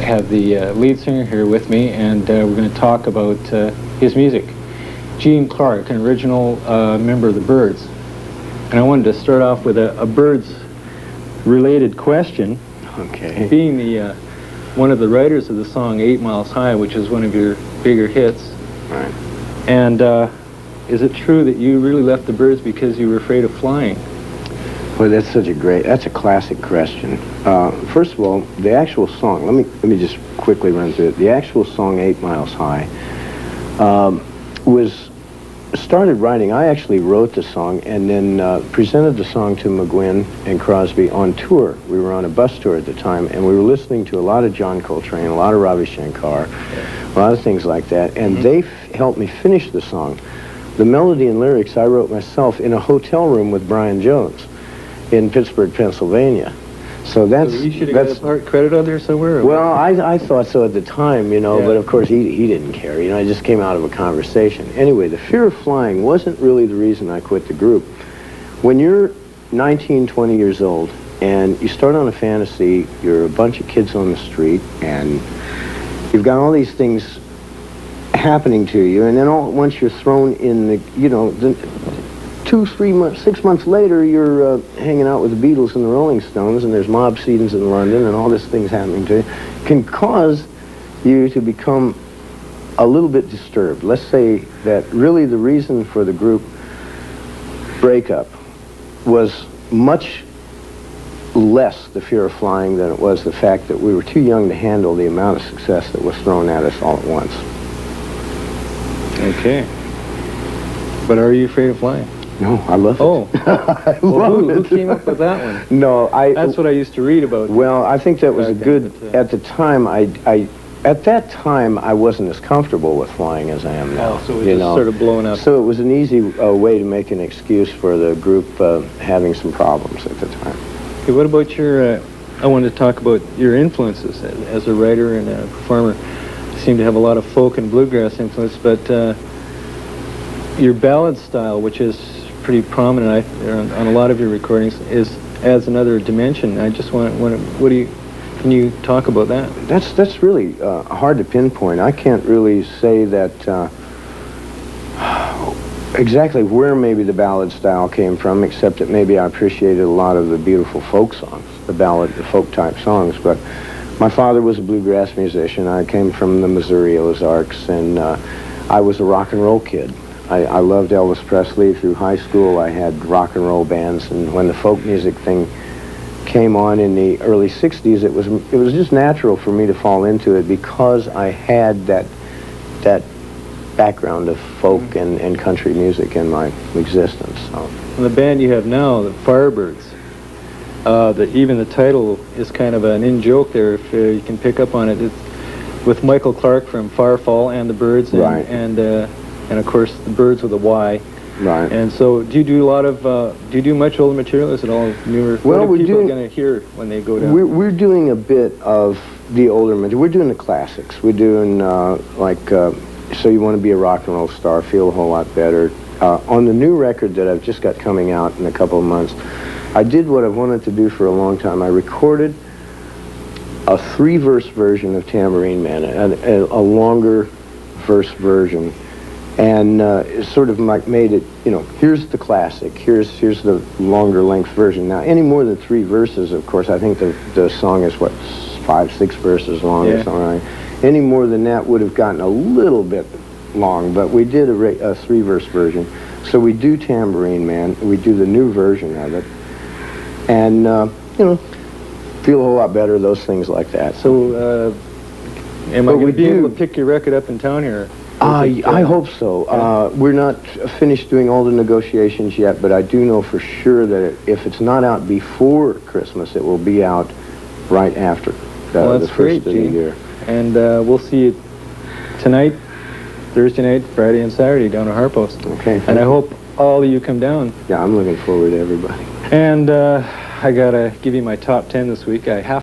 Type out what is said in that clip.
have the lead singer here with me, and we're going to talk about his music. Gene Clark, an original member of the Byrds. And I wanted to start off with a Byrds-related question. Okay. Being the one of the writers of the song 8 Miles High, which is one of your bigger hits. Right. And is it true that you really left the Byrds because you were afraid of flying? Well, that's a classic question. First of all, the actual song, let me just quickly run through it. The actual song 8 Miles High started writing. I actually wrote the song and then presented the song to McGuinn and Crosby on tour. We were on a bus tour at the time, and we were listening to a lot of John Coltrane, a lot of Ravi Shankar, a lot of things like that, and they helped me finish the song. The melody and lyrics I wrote myself in a hotel room with Brian Jones in Pittsburgh, Pennsylvania. So that's... So you should have got a part credit on there somewhere? Well, I thought so at the time, you know, but of course he didn't care. You know, I just came out of a conversation. Anyway, the fear of flying wasn't really the reason I quit the group. When you're 19, 20 years old, and you start on a fantasy, you're a bunch of kids on the street, and you've got all these things happening to you, and then once you're thrown in the, you know, 2, 3 months, 6 months later, you're hanging out with the Beatles and the Rolling Stones, and there's mob scenes in London, and all this thing's happening to you, can cause you to become a little bit disturbed. Let's say that really the reason for the group breakup was much less the fear of flying than it was the fact that we were too young to handle the amount of success that was thrown at us all at once. Okay. But are you afraid of flying? No, I love it. Oh. I well, love who came up with that one? No, That's what I used to read about. Well, I think that was a good... At the time, at that time, I wasn't as comfortable with flying as I am now. Oh, so it was just sort of blown up. So it was an easy way to make an excuse for the group having some problems at the time. Okay, what about your... I wanted to talk about your influences as a writer and a performer. You seem to have a lot of folk and bluegrass influence, but your ballad style, which is pretty prominent on a lot of your recordings, adds another dimension. I just can you talk about that? That's really hard to pinpoint. I can't really say that exactly where maybe the ballad style came from, except that maybe I appreciated a lot of the beautiful folk songs, the folk type songs. But my father was a bluegrass musician. I came from the Missouri Ozarks, and I was a rock and roll kid. I loved Elvis Presley through high school. I had rock and roll bands, and when the folk music thing came on in the early 60s, it was just natural for me to fall into it because I had that background of folk and country music in my existence. So. And the band you have now, the Firebirds, even the title is kind of an in-joke there, if you can pick up on it. It's with Michael Clark from Firefall and the Byrds, right. And of course the Byrds with a Y. Right. And so, do you do a lot of? Do you do much older material? Is it all newer? Well, what are people going to hear when they go down? We're doing a bit of the older material. We're doing the classics. We're doing So You Want to Be a Rock and Roll Star, Feel a Whole Lot Better. On the new record that I've just got coming out in a couple of months, I did what I've wanted to do for a long time. I recorded a 3-verse version of Tambourine Man, a longer verse version. And it sort of made it, you know, here's the classic, here's the longer length version. Now, any more than 3 verses, of course, I think the song is, what, 5, 6 verses long or something like that. Any more than that would have gotten a little bit long, but we did a 3-verse version. So we do Tambourine Man, we do the new version of it, and, you know, Feel a Whole Lot Better, those things like that. So, am I going to be able to pick your record up in town here? I hope so. We're not finished doing all the negotiations yet, but I do know for sure that if it's not out before Christmas, it will be out right after the first of the year. And we'll see you tonight, Thursday night, Friday, and Saturday down at Harpo's. Okay. And I hope all of you come down. Yeah, I'm looking forward to everybody. And I got to give you my top 10 this week. I have